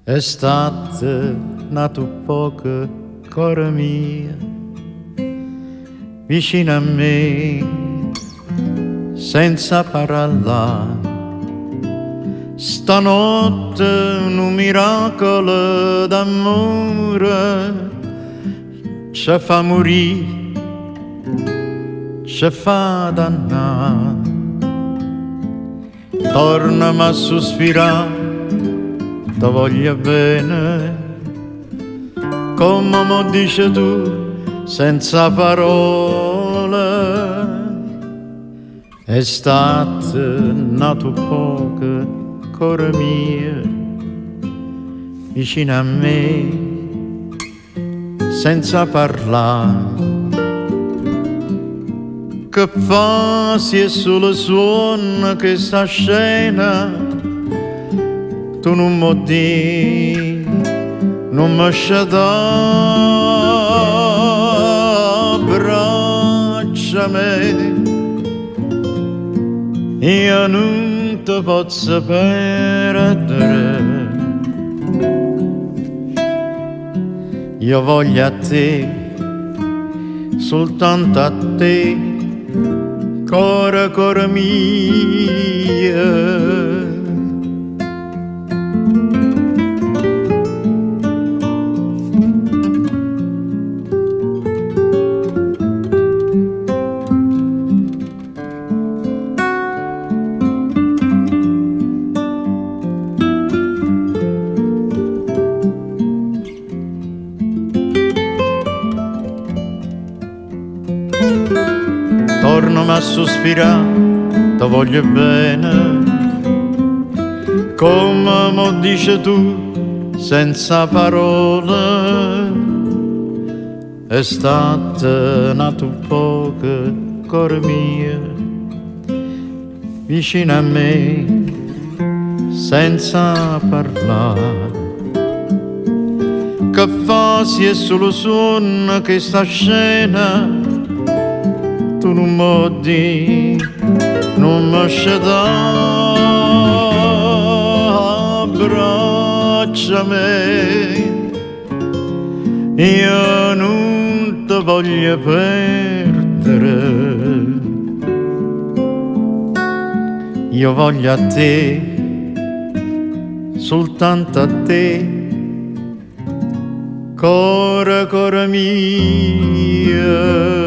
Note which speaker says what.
Speaker 1: Estate nato poco, cora mia, vicino a me, senza parlare. Stanotte un miracolo d'amore ci fa morire, ci fa dannare. Tornami a sospirare, ti voglio bene, come mi dici tu, senza parole. Estate nato poco, cuore mio, vicino a me, senza parlare. Che fa se è solo suona questa scena? Tu non mi di, non mi da, abbracciami, io non ti posso perdere. Io voglio a te, soltanto a te, cuore mio. Tornami a sospirare, ti voglio bene, come mi dici tu, senza parole. Estate nato poco, cuore mio, vicino a me, senza parlare. Che fa se è solo suona questa scena? Tu non mi di, non mi da, abbracciami, io non ti voglio perdere. Io voglio a te, soltanto a te, cuore mio.